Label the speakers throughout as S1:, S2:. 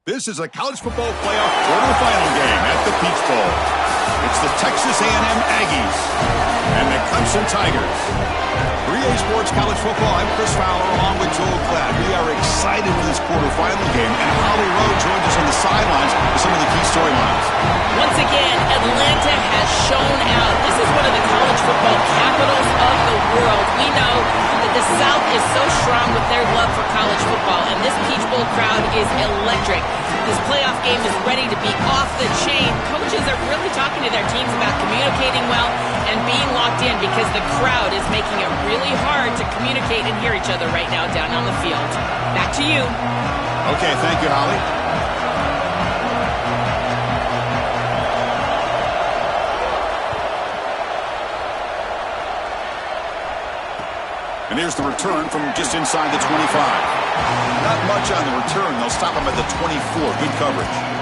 S1: This is a college football playoff quarterfinal game at the Peach Bowl. It's the Texas A&M Aggies and the Clemson Tigers. 3A Sports College Football, I'm Chris Fowler along with Joel Klatt. We are excited for this quarterfinal game, and Holly Rowe joins us on the sidelines with some of the key storylines.
S2: Once again, Atlanta has shown out. This is one of the college football capitals of the world. We know that the South is so strong with their love for college football, and this Peach Bowl crowd is electric. This playoff game is ready to be off the chain. Coaches are really talking to their teams about communicating well and being locked in because the crowd is making it really hard to communicate and hear each other right now down on the field. Back to you.
S1: Okay, thank you, Holly. And here's the return from just inside the 25. Not much on the return. They'll stop him at the 24. Good coverage.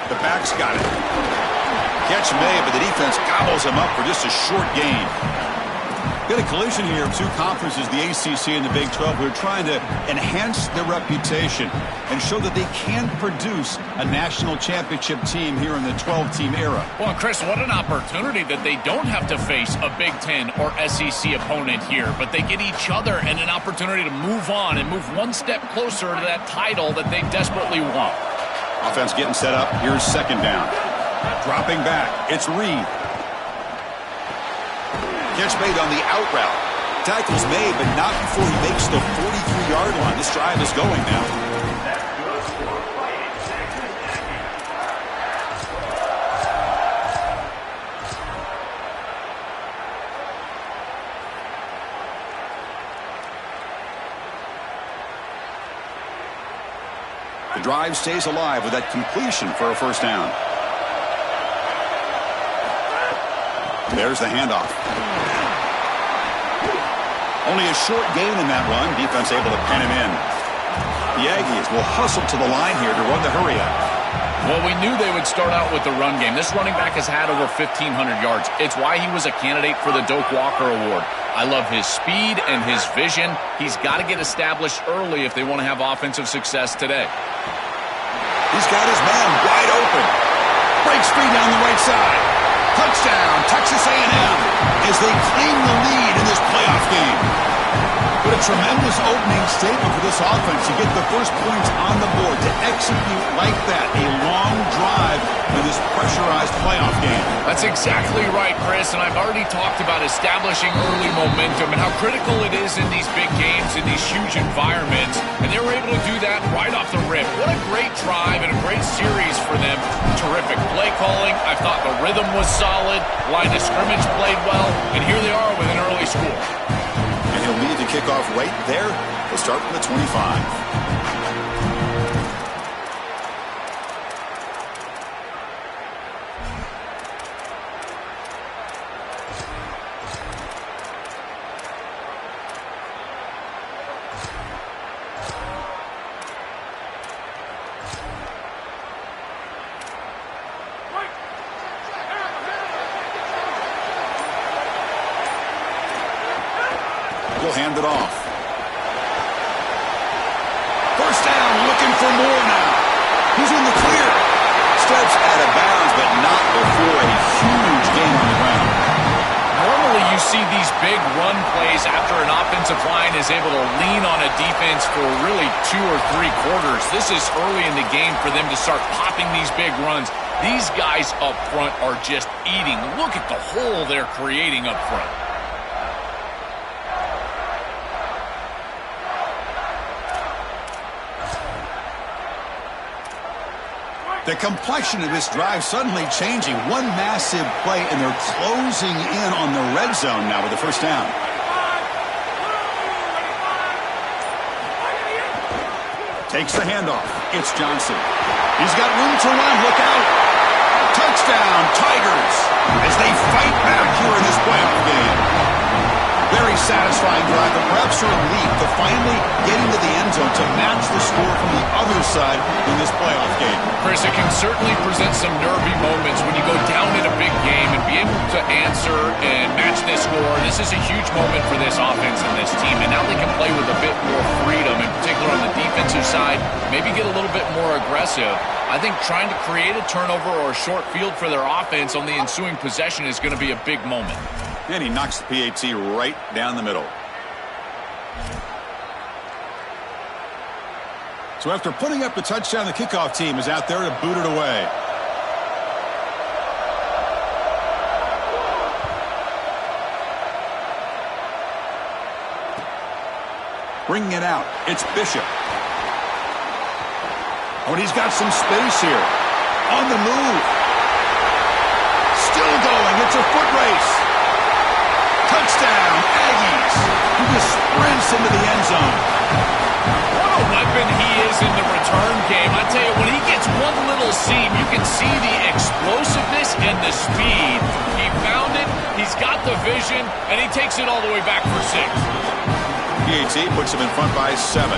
S1: The back's got it. Catch made, but the defense gobbles him up for just a short gain. Got a collision here of two conferences, the ACC and the Big 12, who are trying to enhance their reputation and show that they can produce a national championship team here in the 12-team era.
S3: Well, Chris, what an opportunity that they don't have to face a Big 10 or SEC opponent here, but they get each other and an opportunity to move on and move one step closer to that title that they desperately want.
S1: Offense getting set up. Here's second down. Dropping back. It's Reed. Catch made on the out route. Tackle's made, but not before he makes the 43-yard line. This drive is going now. The drive stays alive with that completion for a first down. There's the handoff. Only a short gain in that run. Defense able to pen him in. The Aggies will hustle to the line here to run the hurry up.
S3: Well, we knew they would start out with the run game. This running back has had over 1,500 yards. It's why he was a candidate for the Doak Walker Award. I love his speed and his vision. He's got to get established early if they want to have offensive success today.
S1: He's got his man wide open. Breaks free down the right side. Touchdown, Texas A&M, as they claim the lead in this playoff game. What a tremendous opening statement for this offense to get the first points on the board, to execute like that, a long drive in this pressurized playoff game.
S3: That's exactly right, Chris, and I've already talked about establishing early momentum and how critical it is in these big games, in these huge environments, and they were able to do that right off the rip. What a great drive and a great series for them. Terrific play calling. I thought the rhythm was solid, line of scrimmage played well, and here they are with an early score.
S1: And he'll lead the kickoff right there. They'll start from the 25. He'll hand it off. First down, looking for more now. He's in the clear. Steps out of bounds, but not before a huge gain on the ground.
S3: Normally you see these big run plays after an offensive line is able to lean on a defense for really 2 or 3 quarters. This is early in the game for them to start popping these big runs. These guys up front are just eating. Look at the hole they're creating up front.
S1: The complexion of this drive suddenly changing. One massive play, and they're closing in on the red zone now with the first down. Takes the handoff. It's Johnson. He's got room to run. Look out. Touchdown, Tigers, as they fight back here in this playoff game. Very satisfying drive, and perhaps a relief to finally getting to the end zone to match the score from the other side in this playoff game.
S3: Chris, it can certainly present some nervy moments when you go down in a big game and be able to answer and match this score. This is a huge moment for this offense and this team, and now they can play with a bit more freedom, in particular on the defensive side, maybe get a little bit more aggressive. I think trying to create a turnover or a short field for their offense on the ensuing possession is going to be a big moment.
S1: And he knocks the PAT right down the middle. So after putting up the touchdown, the kickoff team is out there to boot it away. Bringing it out, it's Bishop. Oh, and he's got some space here. On the move. Still going, it's a foot race. Touchdown, Aggies. He just sprints into the end zone.
S3: What a weapon he is in the return game. I tell you, when he gets one little seam, you can see the explosiveness and the speed. He found it, he's got the vision, and he takes it all the way back for 6.
S1: PAT puts him in front by 7.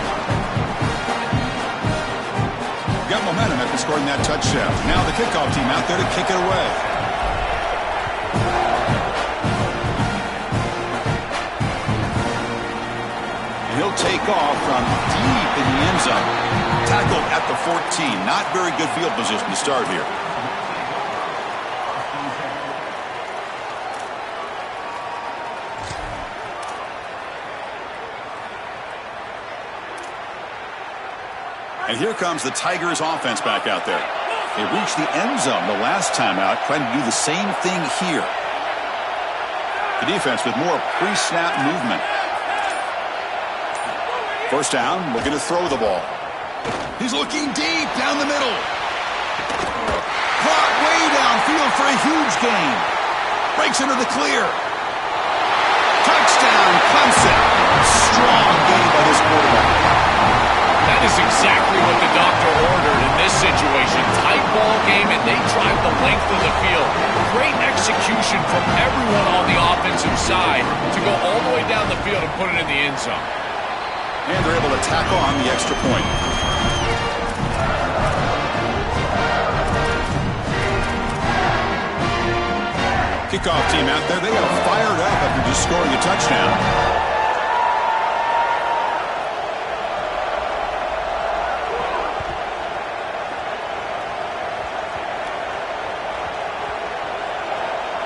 S1: Got momentum after scoring that touchdown. Now the kickoff team out there to kick it away. He'll take off from deep in the end zone. Tackled at the 14. Not very good field position to start here. And here comes the Tigers offense back out there. They reached the end zone the last time out, trying to do the same thing here. The defense with more pre-snap movement. First down, looking to throw the ball. He's looking deep down the middle. Caught way downfield for a huge gain. Breaks into the clear. Touchdown, Clemson. Strong game by this quarterback.
S3: That is exactly what the doctor ordered in this situation. Tight ball game, and they drive the length of the field. Great execution from everyone on the offensive side to go all the way down the field and put it in the end zone.
S1: And they're able to tack on the extra point. Kickoff team out there, they got fired up after just scoring a touchdown.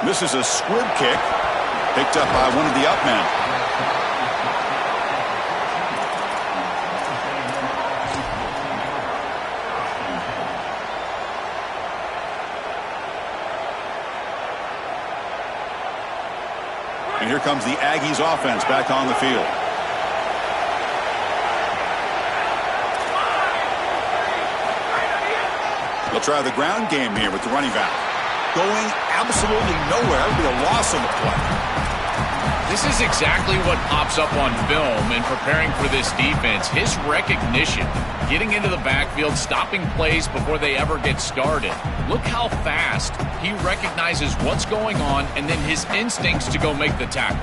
S1: This is a squib kick, picked up by one of the up men. And here comes the Aggies offense back on the field. They'll try the ground game here with the running back. Going absolutely nowhere. It'll be a loss on the play.
S3: This is exactly what pops up on film in preparing for this defense. His recognition, getting into the backfield, stopping plays before they ever get started. Look how fast he recognizes what's going on and then his instincts to go make the tackle.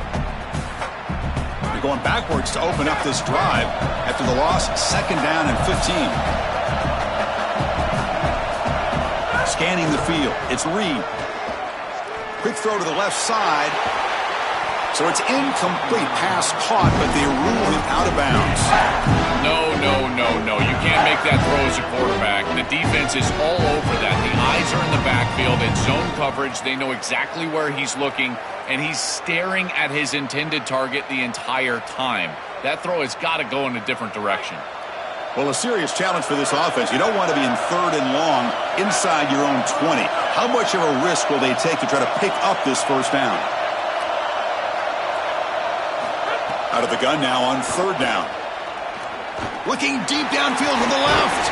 S1: They're going backwards to open up this drive after the loss. Second down and 15. Scanning the field. It's Reed. Quick throw to the left side. So it's incomplete. Pass caught, but they rule him out of bounds.
S3: No. You can't make that throw as a quarterback. The defense is all over that. The eyes are in the backfield. It's zone coverage. They know exactly where he's looking, and he's staring at his intended target the entire time. That throw has got to go in a different direction.
S1: Well, a serious challenge for this offense. You don't want to be in 3rd and long inside your own 20. How much of a risk will they take to try to pick up this first down? Out of the gun now on 3rd down. Looking deep downfield to the left.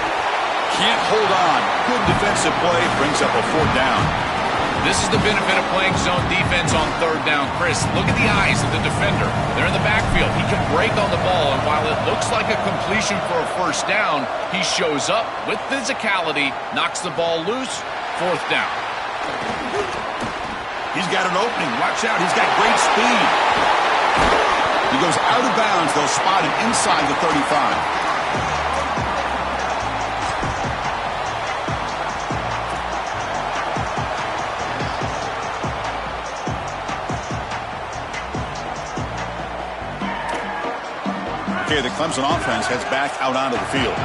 S1: Can't hold on. Good defensive play. Brings up a 4th down.
S3: This is the benefit of playing zone defense on third down. Chris, look at the eyes of the defender. They're in the backfield. He can break on the ball, and while it looks like a completion for a first down, he shows up with physicality, knocks the ball loose, fourth down.
S1: He's got an opening. Watch out. He's got great speed. He goes out of bounds. They'll spot him inside the 35. Okay, the Clemson offense heads back out onto the field.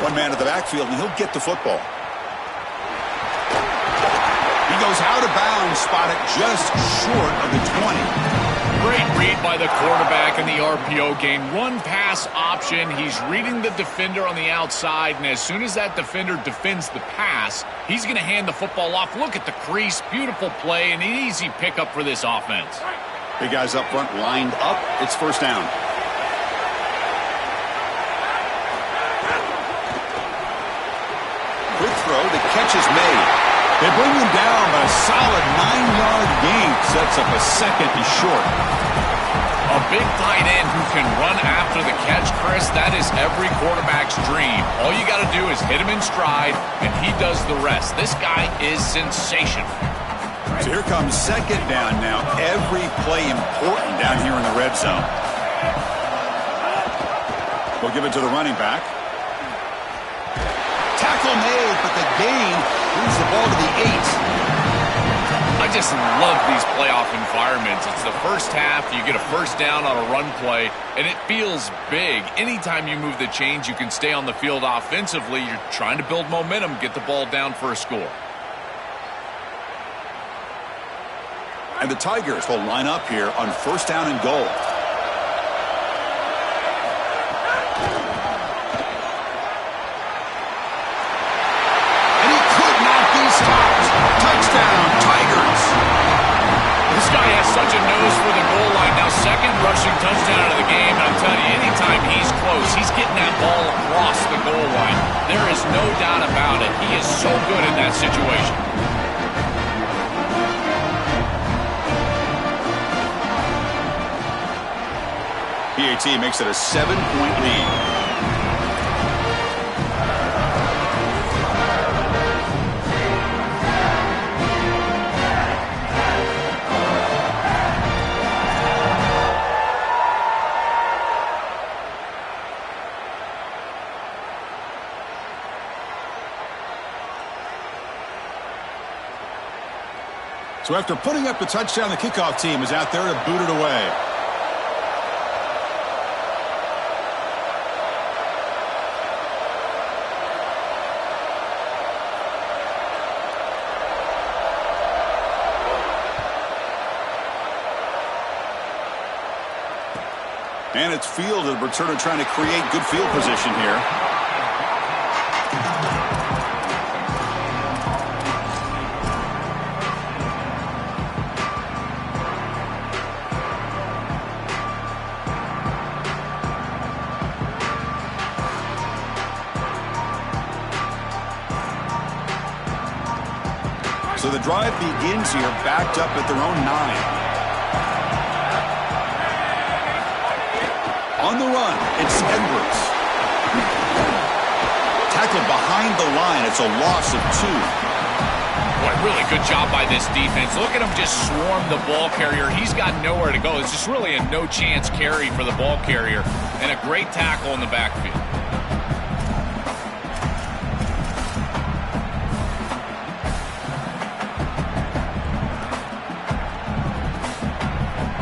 S1: One man at the backfield, and he'll get the football. He goes out of bounds, spotted just short of the 20.
S3: Great read by the quarterback in the RPO game. One pass option. He's reading the defender on the outside, and as soon as that defender defends the pass, he's going to hand the football off. Look at the crease. Beautiful play and an easy pickup for this offense.
S1: Big guys up front lined up. It's first down. Quick throw. The catch is made. They bring him down, but a solid 9-yard gain sets up a second and short.
S3: A big tight end who can run after the catch, Chris, that is every quarterback's dream. All you got to do is hit him in stride, and he does the rest. This guy is sensational.
S1: So here comes second down now. Every play important down here in the red zone. We'll give it to the running back. Tackle made, but the gain moves the ball to the 8.
S3: I just love these playoff environments. It's the first half. You get a first down on a run play, and it feels big. Anytime you move the chains, you can stay on the field offensively. You're trying to build momentum, get the ball down for a score.
S1: And the Tigers will line up here on first down and goal. And he could not be stopped. Touchdown, Tigers.
S3: This guy has such a nose for the goal line. Now, second rushing touchdown of the game. And I'm telling you, anytime he's close, he's getting that ball across the goal line. There is no doubt about it. He is so good in that situation.
S1: PAT makes it a 7-point lead. So after putting up the touchdown, the kickoff team is out there to boot it away. And it's fielded. Returner trying to create good field position here. So the drive begins here, backed up at their own 9. On the run, it's Edwards. Tackled behind the line. It's a loss of 2.
S3: Boy, really good job by this defense. Look at him just swarm the ball carrier. He's got nowhere to go. It's just really a no-chance carry for the ball carrier. And a great tackle in the backfield.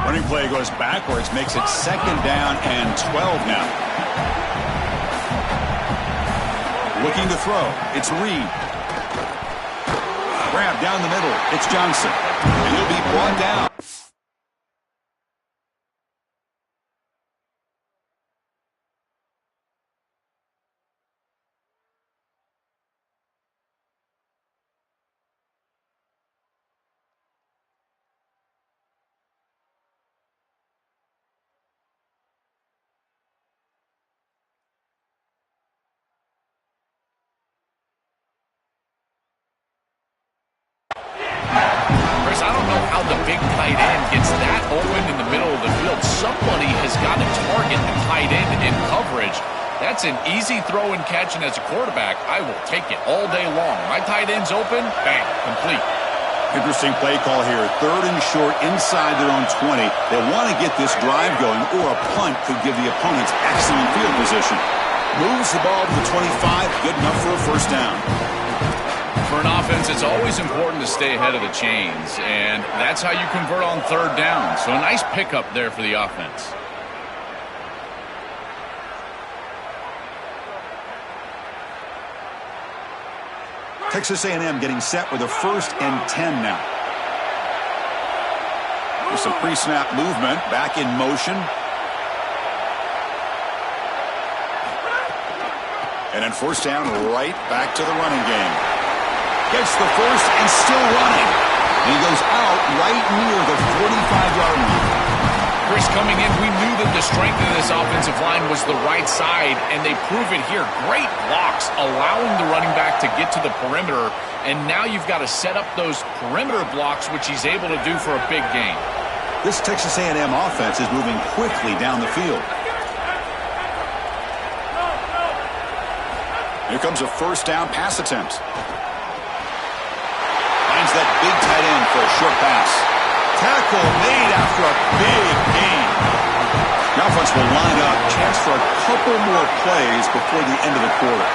S1: Running play goes backwards, makes it second down and 12 now. Looking to throw. It's Reed. Grab down the middle. It's Johnson. And he'll be brought down.
S3: tight end gets that open in the middle of the field, somebody has got to target the tight end in coverage. That's an easy throw and catch, and as a quarterback, I will take it all day long. My tight end's open, bang, complete.
S1: Interesting play call here. 3rd and short inside their own 20. They want to get this drive going, or a punt could give the opponents excellent field position. Moves the ball to the 25, good enough for a first down.
S3: For an offense, it's always important to stay ahead of the chains, and that's how you convert on 3rd down. So a nice pickup there for the offense.
S1: Texas A&M getting set with a 1st and 10 now. With some pre-snap movement, back in motion. And then 1st down, right back to the running game. Gets the 1st and still running. And he goes out right near the 45-yard line.
S3: Chris, coming in, we knew that the strength of this offensive line was the right side, and they prove it here. Great blocks, allowing the running back to get to the perimeter, and now you've got to set up those perimeter blocks, which he's able to do for a big gain.
S1: This Texas A&M offense is moving quickly down the field. Here comes a 1st down pass attempt. Finds that big tight end for a short pass. Tackle made after a big gain. The offense will line up. Chance for a couple more plays before the end of the quarter.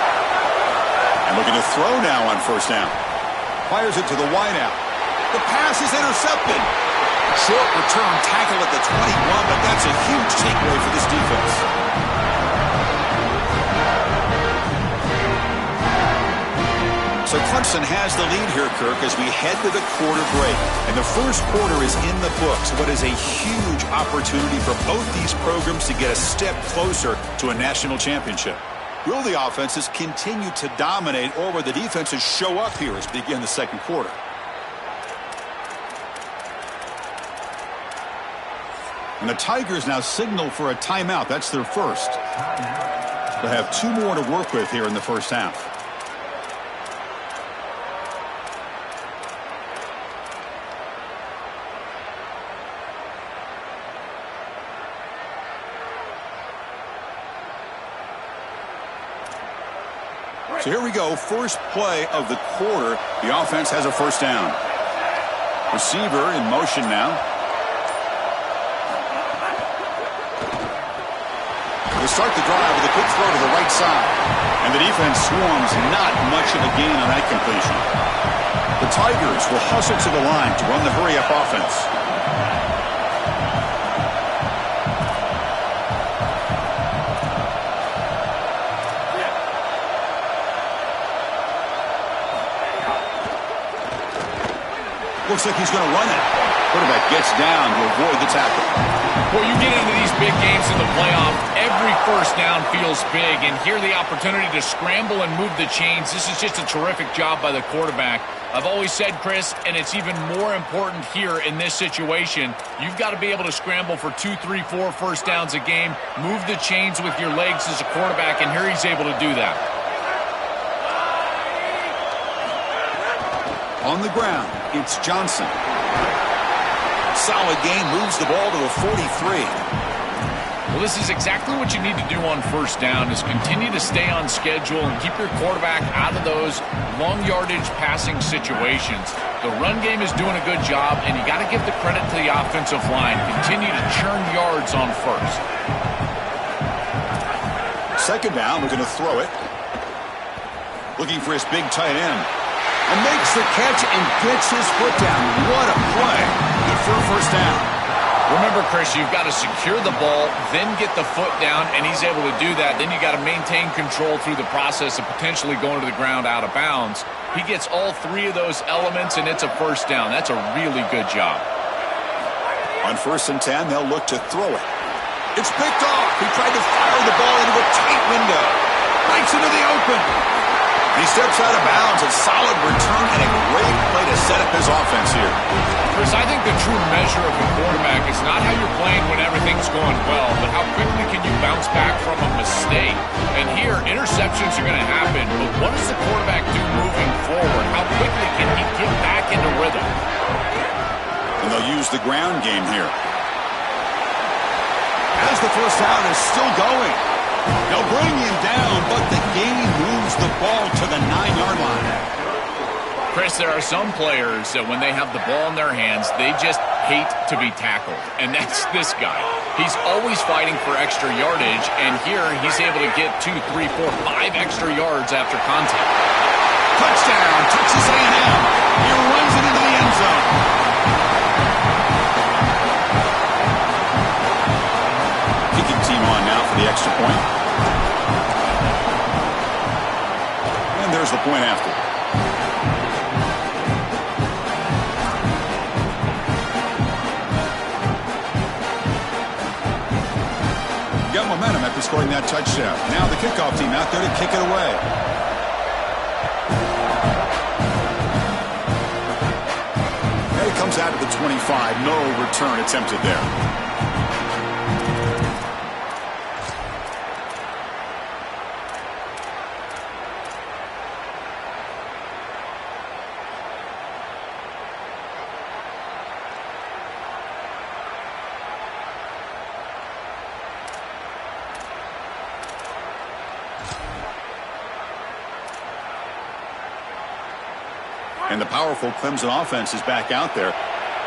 S1: And looking to throw now on 1st down. Fires it to the wideout. The pass is intercepted. Short return tackle at the 21, but that's a huge takeaway for this defense. So Clemson has the lead here, Kirk, as we head to the quarter break. And the first quarter is in the books. What is a huge opportunity for both these programs to get a step closer to a national championship. Will the offenses continue to dominate, or will the defenses show up here as we begin the second quarter? And the Tigers now signal for a timeout. That's their first. They'll have 2 more to work with here in the first half. So here we go, first play of the quarter. The offense has a 1st down. Receiver in motion now. They start the drive with a quick throw to the right side. And the defense swarms, not much of a gain on that completion. The Tigers will hustle to the line to run the hurry-up offense. Looks like he's going to run it. Quarterback gets down to avoid the tackle.
S3: Well, you get into these big games in the playoff, every 1st down feels big, and here the opportunity to scramble and move the chains. This is just a terrific job by the quarterback. I've always said, Chris, and it's even more important here in this situation, you've got to be able to scramble for 2, 3, 4 1st downs a game, move the chains with your legs as a quarterback, and here he's able to do that.
S1: On the ground, it's Johnson. Solid gain, moves the ball to the 43.
S3: Well, this is exactly what you need to do on 1st down, is continue to stay on schedule and keep your quarterback out of those long yardage passing situations. The run game is doing a good job, and you got to give the credit to the offensive line. Continue to churn yards on 1st.
S1: 2nd down, we're going to throw it. Looking for his big tight end. And makes the catch and gets his foot down. What a play. Good for a 1st down.
S3: Remember, Chris, you've got to secure the ball, then get the foot down, and he's able to do that. Then you got to maintain control through the process of potentially going to the ground out of bounds. He gets all 3 of those elements, and it's a 1st down. That's a really good job.
S1: On 1st and 10, they'll look to throw it. It's picked off. He tried to fire the ball into a tight window. Breaks into the open. He steps out of bounds. A solid return and a great play to set up his offense here.
S3: Chris, I think the true measure of a quarterback is not how you're playing when everything's going well, but how quickly can you bounce back from a mistake. And here, interceptions are going to happen, but what does the quarterback do moving forward? How quickly can he get back into rhythm?
S1: And they'll use the ground game here. As the first down is still going. They'll bring him down, but the game moves the ball to the 9-yard line.
S3: Chris, there are some players that when they have the ball in their hands, they just hate to be tackled. And that's this guy. He's always fighting for extra yardage, and here he's able to get 2, 3, 4, 5 extra yards after contact.
S1: Touchdown, Texas A&M. He runs it into the end zone. Kicking team on now for the extra point. And there's the point after. Got momentum after scoring that touchdown. Now the kickoff team out there to kick it away. And it comes out to the 25. No return attempted there. And the powerful Clemson offense is back out there.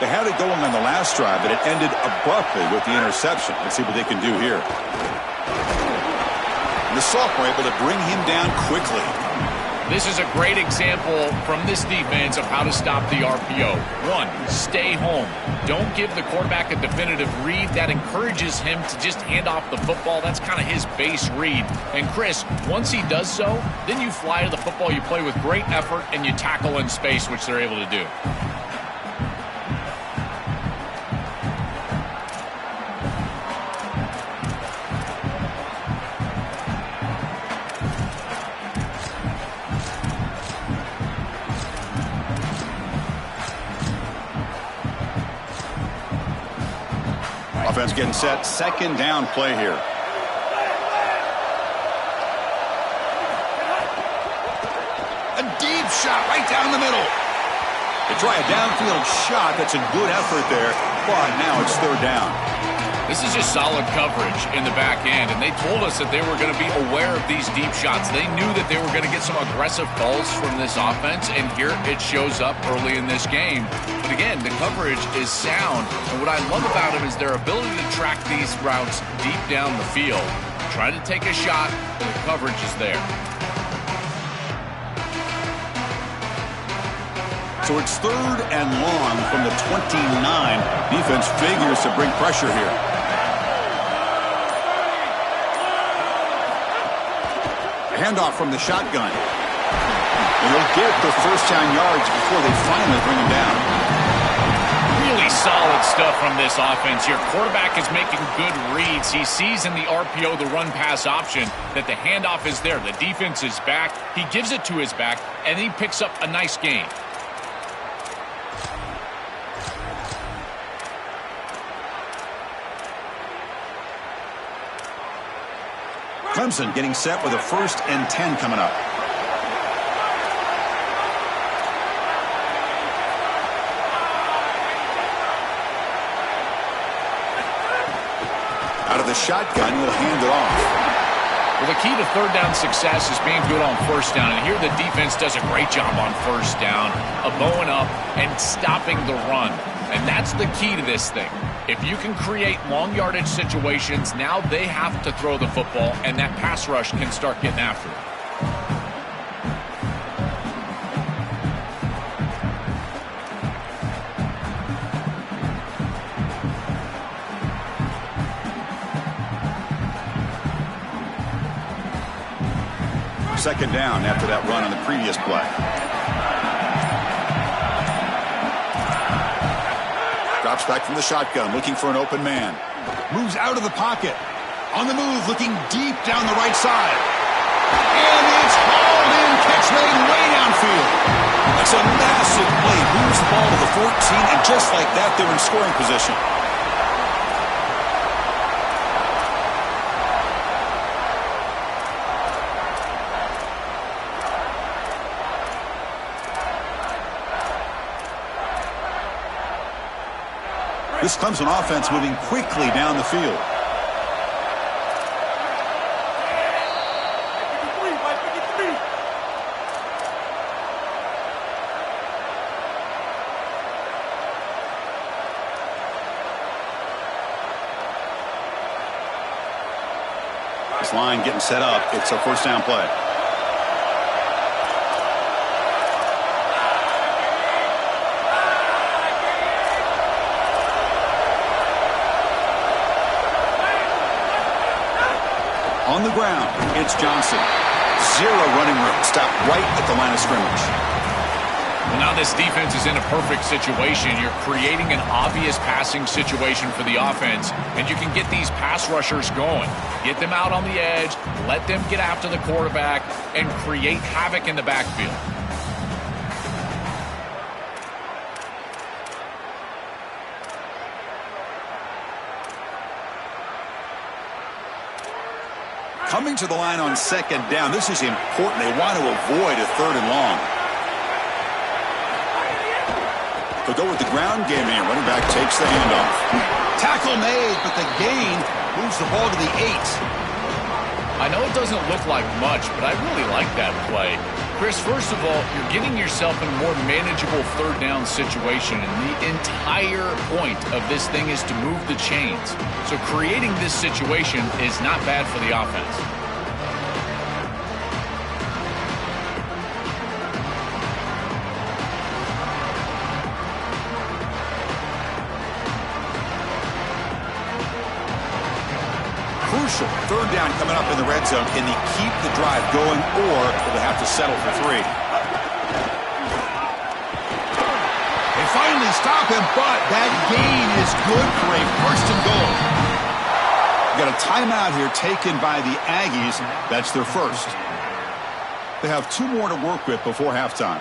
S1: They had it going on the last drive, but it ended abruptly with the interception. Let's see what they can do here. And the Sophomore able to bring him down quickly.
S3: This is a great example from this defense of how to stop the RPO. 1, stay home. Don't give the quarterback a definitive read. That encourages him to just hand off the football. That's kind of his base read. And Chris, once he does so, then you fly to the football, you play with great effort, and you tackle in space, which they're able to do.
S1: Offense getting set. Second down play here. A deep shot right down the middle. They try a downfield shot. That's a good effort there, but now it's third down.
S3: This is just solid coverage in the back end, and they told us that they were going to be aware of these deep shots. They knew that they were going to get some aggressive calls from this offense, and here it shows up early in this game. But again, the coverage is sound, and what I love about them is their ability to track these routes deep down the field. Try to take a shot, and the coverage is there.
S1: So it's third and long from the 29. Defense figures to bring pressure here. Handoff from the shotgun. And they'll get the first down yards before they finally bring him down.
S3: Really solid stuff from this offense here. Quarterback is making good reads. He sees in the RPO, the run-pass option, that the handoff is there. The defense is back. He gives it to his back, and he picks up a nice gain.
S1: Clemson getting set with a 1st and 10 coming up. Out of the shotgun, he'll hand it off.
S3: Well, the key to third down success is being good on first down. And here the defense does a great job on first down of bowing up and stopping the run. And that's the key to this thing. If you can create long yardage situations, now they have to throw the football, and that pass rush can start getting after it.
S1: Second down after that run on the previous play. Drops back from the shotgun, looking for an open man. Moves out of the pocket. On the move, looking deep down the right side. And it's hauled in. Catch made way downfield. That's a massive play. Moves the ball to the 14, and just like that, they're in scoring position. This Clemson offense moving quickly down the field. This line getting set up. It's a first down play. On the ground, it's Johnson. Zero running room. Stopped right at the line of scrimmage.
S3: Well, now this defense is in a perfect situation. You're creating an obvious passing situation for the offense, and you can get these pass rushers going. Get them out on the edge, let them get after the quarterback, and create havoc in the backfield.
S1: Coming to the line on second down. This is important. They want to avoid a third and long. They'll go with the ground game here. Running back takes the handoff. Tackle made, but the gain moves the ball to the 8.
S3: I know it doesn't look like much, but I really like that play. Chris, first of all, you're getting yourself in a more manageable third down situation, and the entire point of this thing is to move the chains. So creating this situation is not bad for the offense.
S1: Crucial third down coming up in the red zone. Can they keep the drive going, or will they have to settle for 3? They finally stop him, but that gain is good for a first and goal. Got a timeout here taken by the Aggies. That's their first. They have 2 more to work with before halftime.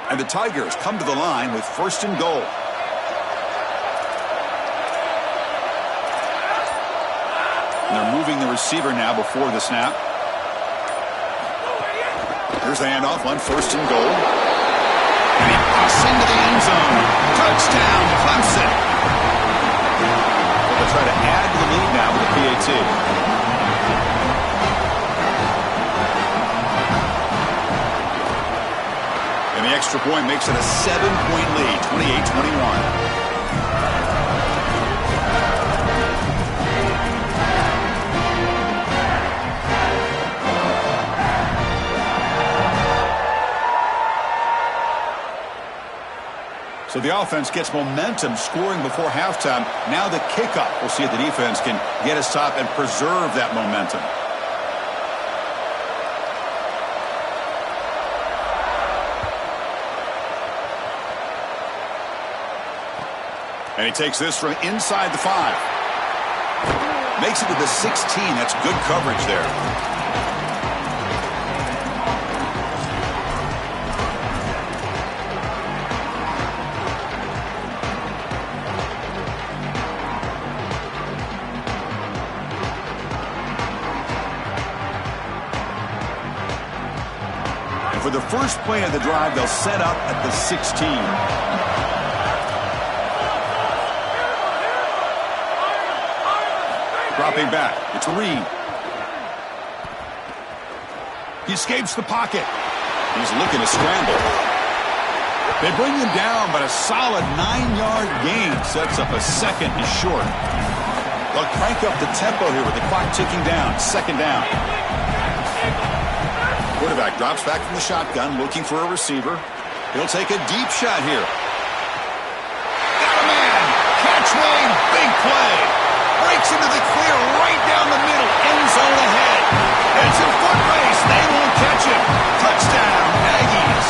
S1: And the Tigers come to the line with first and goal. And they're moving the receiver now before the snap. Here's the handoff on first and goal. And he pops into the end zone. Touchdown, Clemson. They'll try to add to the lead now with the PAT. The extra point makes it a 7-point lead, 28-21. So the offense gets momentum scoring before halftime. Now the kickoff. We'll see if the defense can get a stop and preserve that momentum. And he takes this from inside the 5. Makes it to the 16. That's good coverage there. And for the first play of the drive, they'll set up at the 16. Dropping back. It's Reed. He escapes the pocket. He's looking to scramble. They bring him down, but a solid 9-yard gain sets up a second and short. They'll crank up the tempo here with the clock ticking down. Second down. Quarterback drops back from the shotgun, looking for a receiver. He'll take a deep shot here. Got a man. Catch made. Big play. Breaks into the clear right down the middle. End zone ahead. It's a foot race. They won't catch him. Touchdown, Aggies.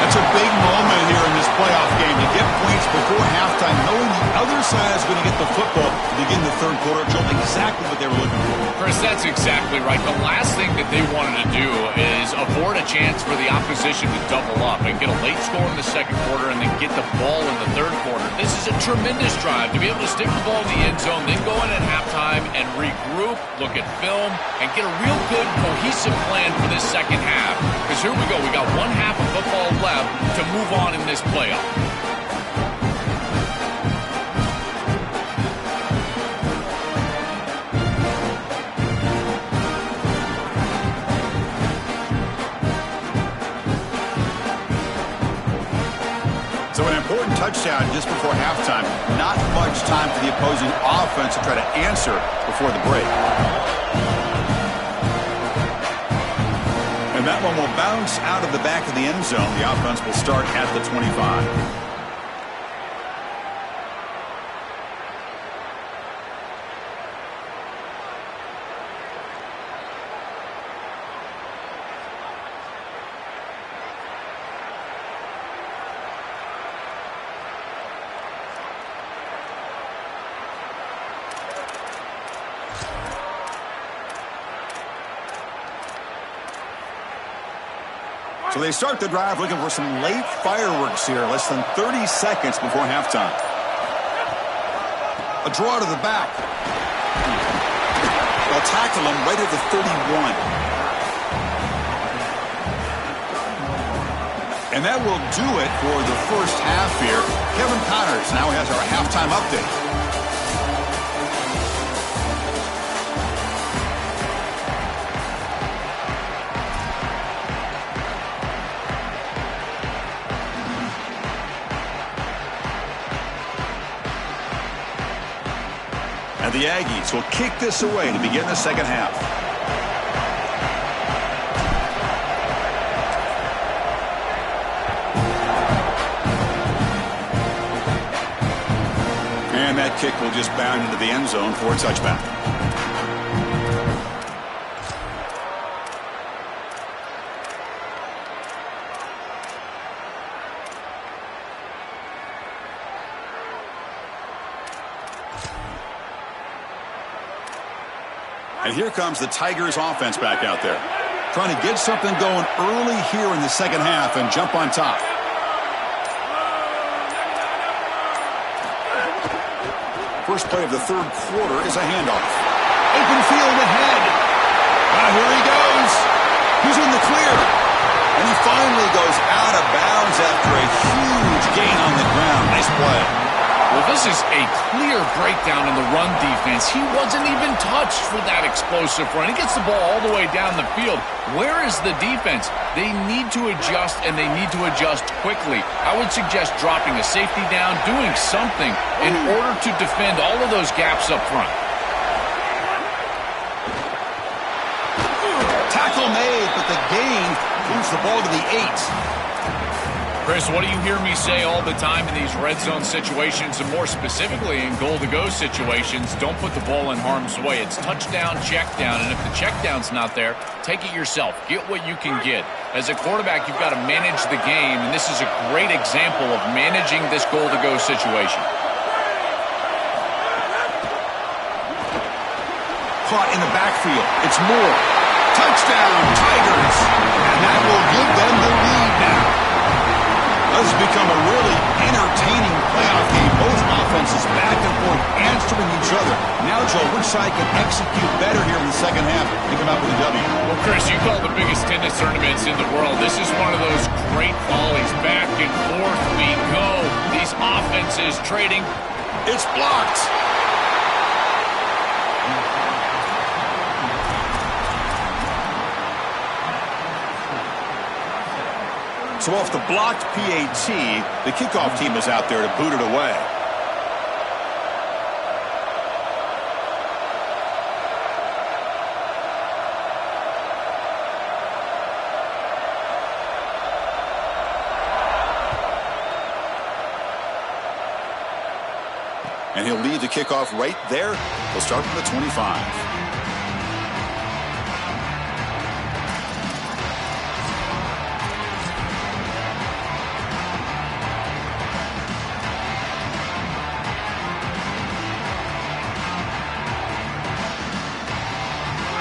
S1: That's a big moment here in this playoff game to get points before halftime, knowing the other side is going to get the football to begin the third quarter, trailing exactly what they were looking for.
S3: Chris, that's exactly right. The last thing that they wanted to do is abort a chance for the opposition to double up and get a late score in the second quarter and then get the ball in the third quarter. This is a tremendous drive to be able to stick the ball in the end zone, then go in at halftime and regroup, look at film, and get a real good, cohesive plan for this second half. Because here we go. We got one half of football left to move on in this playoff.
S1: So an important touchdown just before halftime. Not much time for the opposing offense to try to answer before the break. And that one will bounce out of the back of the end zone. The offense will start at the 25. So they start the drive looking for some late fireworks here, less than 30 seconds before halftime. A draw to the back. They'll tackle him right at the 31. And that will do it for the first half here. Kevin Connors now has our halftime update. The Aggies will kick this away to begin the second half. And that kick will just bound into the end zone for a touchback. And here comes the Tigers offense back out there. Trying to get something going early here in the second half and jump on top. First play of the third quarter is a handoff. Open field ahead. Here he goes. He's in the clear. And he finally goes out of bounds after a huge gain on the ground. Nice play.
S3: Well, this is a clear breakdown in the run defense. He wasn't even touched for that explosive run. He gets the ball all the way down the field. Where is the defense? They need to adjust, and they need to adjust quickly. I would suggest dropping a safety down, doing something in order to defend all of those gaps up front.
S1: Tackle made, but the gain moves the ball to the 8.
S3: Chris, what do you hear me say all the time in these red zone situations, and more specifically in goal-to-go situations? Don't put the ball in harm's way. It's touchdown, check down, and if the check down's not there, take it yourself. Get what you can get. As a quarterback, you've got to manage the game, and this is a great example of managing this goal-to-go situation.
S1: Caught in the backfield. It's Moore. Touchdown, Tigers. And that will give them the lead now. This has become a really entertaining playoff game. Both offenses back and forth answering each other. Now, Joe, which side can execute better here in the second half and come out with a W?
S3: Well, Chris, you call the biggest tennis tournaments in the world. This is one of those great volleys. Back and forth we go. These offenses trading.
S1: It's blocked. So off the blocked PAT, the kickoff team is out there to boot it away. And he'll lead the kickoff right there. He'll start from the 25.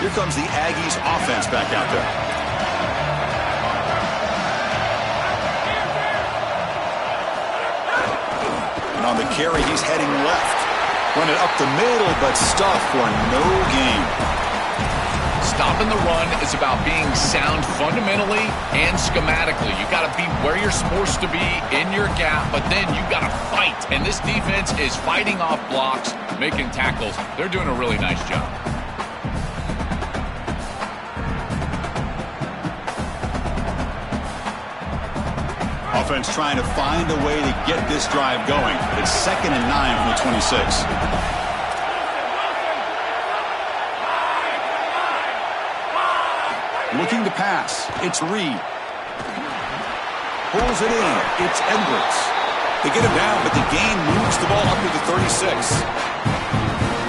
S1: Here comes the Aggies offense back out there. And on the carry, he's heading left. Run it up the middle, but stuffed for no gain.
S3: Stopping the run is about being sound fundamentally and schematically. You got to be where you're supposed to be in your gap, but then you got to fight. And this defense is fighting off blocks, making tackles. They're doing a really nice job.
S1: Offense trying to find a way to get this drive going. It's 2nd and 9 from the 26. Looking to pass. It's Reed. Pulls it in. It's Edwards. They get him down, but the gain moves the ball up to the 36.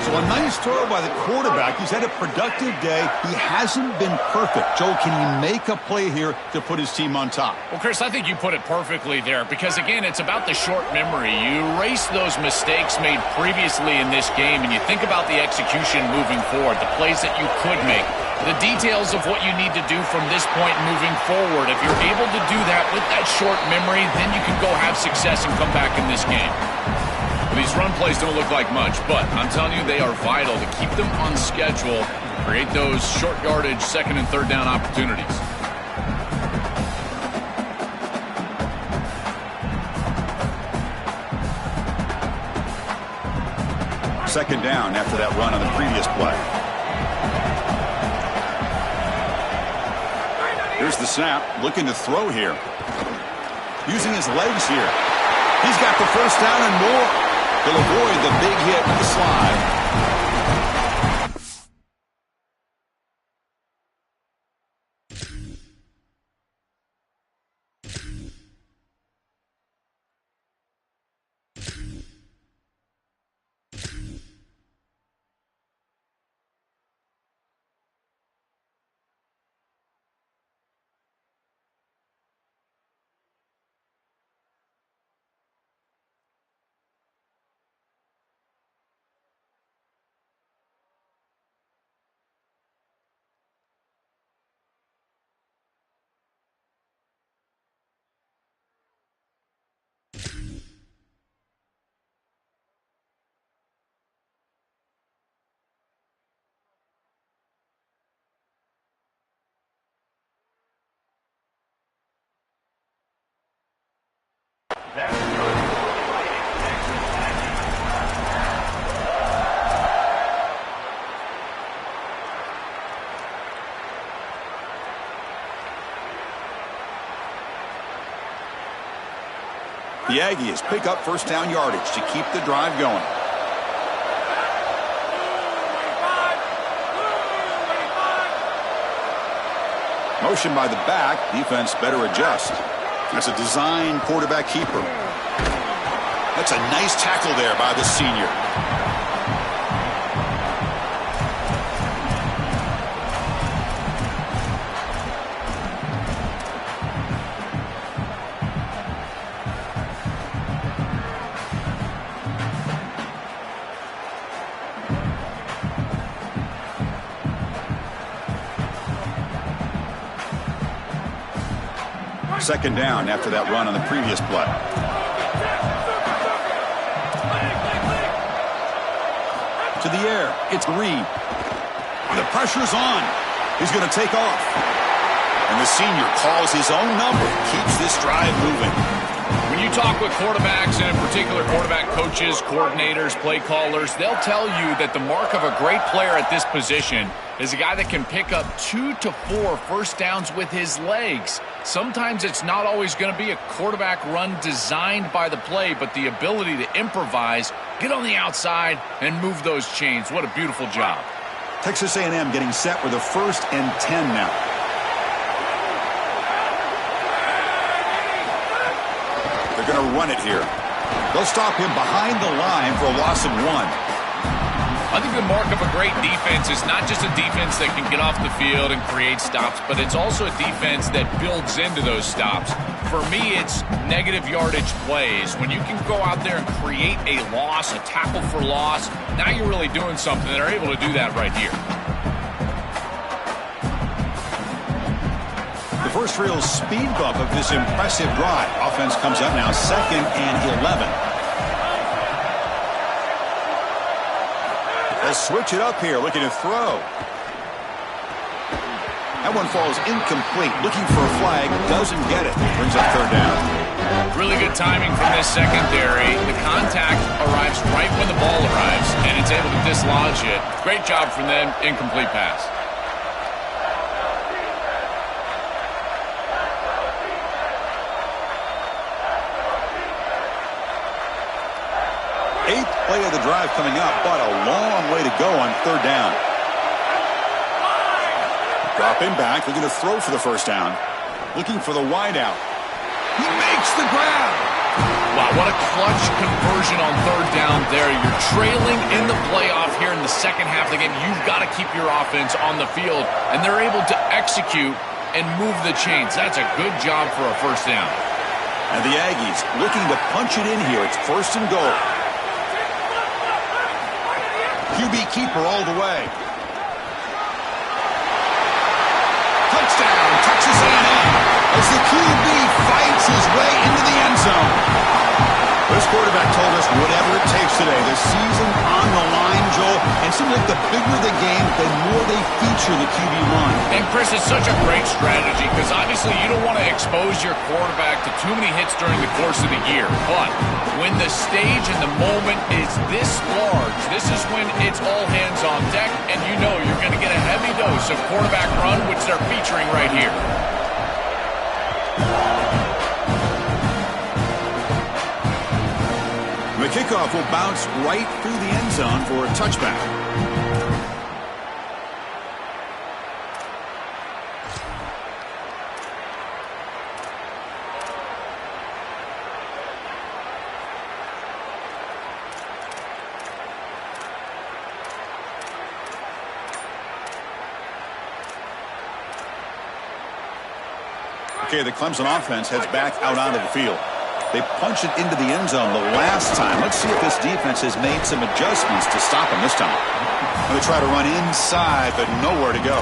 S1: So a nice throw by the quarterback. He's had a productive day. He hasn't been perfect. Joe, can he make a play here to put his team on top?
S3: Well, Chris, I think you put it perfectly there because, again, it's about the short memory. You erase those mistakes made previously in this game, and you think about the execution moving forward, the plays that you could make, the details of what you need to do from this point moving forward. If you're able to do that with that short memory, then you can go have success and come back in this game. These run plays don't look like much, but I'm telling you they are vital to keep them on schedule, create those short yardage 2nd and 3rd down opportunities.
S1: Second down after that run on the previous play. Here's the snap, looking to throw here. Using his legs here. He's got the first down and more. He'll avoid the big hit with the slide. The Aggies pick up first down yardage to keep the drive going. Motion by the back. Defense better adjust. That's a design quarterback keeper. That's a nice tackle there by the senior. Second down after that run on the previous play. To the air. It's Reed. The pressure's on. He's going to take off. And the senior calls his own number. Keeps this drive moving.
S3: When you talk with quarterbacks, and in particular quarterback coaches, coordinators, play callers, they'll tell you that the mark of a great player at this position is a guy that can pick up 2 to 4 first downs with his legs. Sometimes it's not always going to be a quarterback run designed by the play, but the ability to improvise, get on the outside, and move those chains. What a beautiful job.
S1: Texas A&M getting set with a 1st and 10 now. They're going to run it here. They'll stop him behind the line for a loss of 1.
S3: I think the mark of a great defense is not just a defense that can get off the field and create stops, but it's also a defense that builds into those stops. For me, it's negative yardage plays. When you can go out there and create a loss, a tackle for loss, now you're really doing something. They're able to do that right here.
S1: first real speed bump of this impressive drive. Offense comes up now 2nd and 11. They'll switch it up here, looking to throw. That one falls incomplete. Looking for a flag, doesn't get it. Brings up 3rd down.
S3: Really good timing from this secondary. The contact arrives right when the ball arrives, and it's able to dislodge it. Great job from them. Incomplete pass.
S1: Eighth play of the drive coming up, but a long way to go on 3rd down. Dropping back, looking to throw for the 1st down. Looking for the wide out. He makes the grab.
S3: Wow, what a clutch conversion on 3rd down there. You're trailing in the playoff here in the second half of the game. You've got to keep your offense on the field, and they're able to execute and move the chains. That's a good job for a 1st down.
S1: And the Aggies looking to punch it in here. It's 1st and goal. QB keeper all the way. Touchdown, Texas A&M, as the QB fights his way into the end zone. This quarterback told us whatever it takes today. The season on the line, Joel, and it seems like the bigger the game, the more they feature the QB run.
S3: And Chris, it's such a great strategy because obviously you don't want to expose your quarterback to too many hits during the course of the year. But when the stage and the moment is this large, this is when it's all hands on deck, and you know you're going to get a heavy dose of quarterback run, which they're featuring right here.
S1: The kickoff will bounce right through the end zone for a touchback. Okay, the Clemson offense heads back out onto the field. They punch it into the end zone the last time. Let's see if this defense has made some adjustments to stop them this time. They try to run inside, but nowhere to go.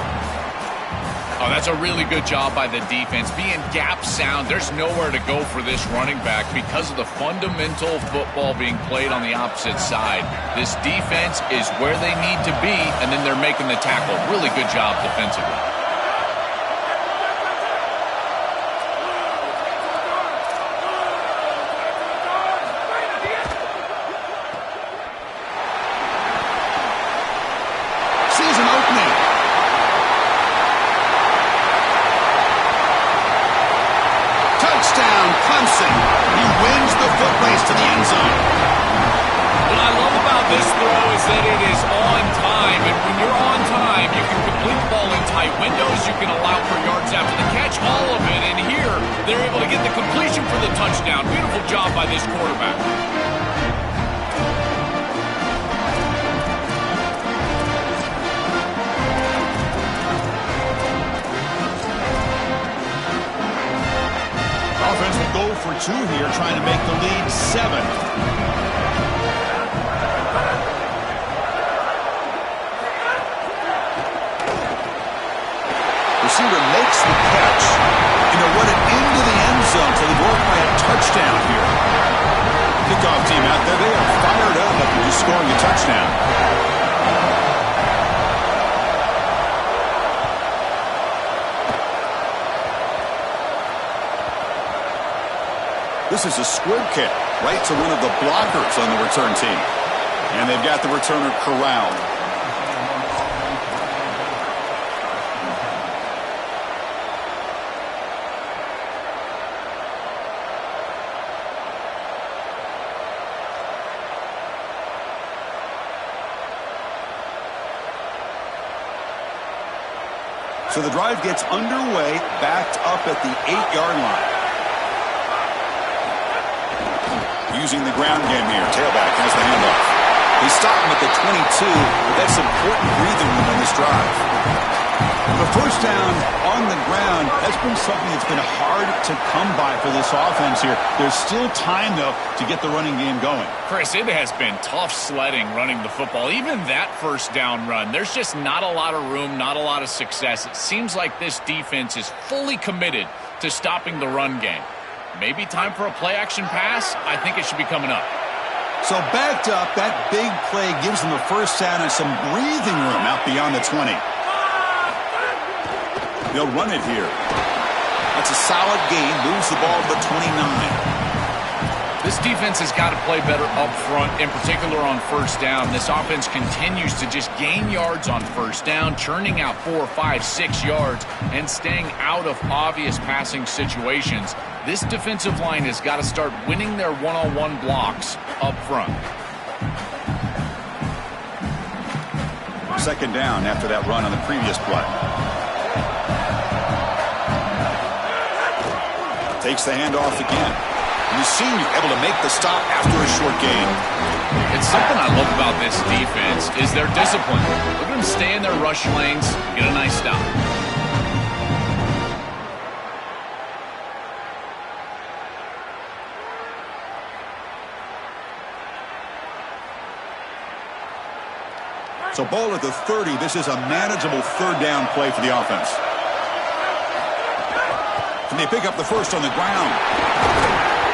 S3: Oh, that's a really good job by the defense. Being gap sound, there's nowhere to go for this running back because of the fundamental football being played on the opposite side. This defense is where they need to be, and then they're making the tackle. Really good job defensively. For 2 here, trying to make the lead 7. Receiver makes the catch. Run it into the end zone to the work by a touchdown here. Kickoff team out there, they are fired up after just scoring a touchdown. This is a squib kick right to one of the blockers on the return team. And they've got the returner corralled. So the drive gets underway, backed up at the 8-yard line. Using the ground game here. Tailback has the handoff. They stop him at the 22, but that's important breathing room on this drive. The first
S1: touchdown on the ground. That's been something that's been hard to come by for this offense here. There's still time, though, to get the running game going.
S3: Chris, it has been tough sledding running the football. Even that first down run, there's just not a lot of room, not a lot of success. It seems like this defense is fully committed to stopping the run game. Maybe time for a play-action pass? I think it should be coming up.
S1: So backed up, that big play gives them a first down and some breathing room out beyond the 20. They'll run it here. That's a solid gain. Moves the ball to the 29.
S3: This defense has got to play better up front, in particular on first down. This offense continues to just gain yards on first down, churning out 4, 5, 6 yards, and staying out of obvious passing situations. This defensive line has got to start winning their one-on-one blocks up front.
S1: Second down after that run on the previous play. Takes the handoff again. And the senior able to make the stop after a short gain.
S3: It's something I love about this defense is their discipline. Look at them stay in their rush lanes, get a nice stop.
S1: So ball at the 30. This is a manageable third down play for the offense. Can they pick up the first on the ground?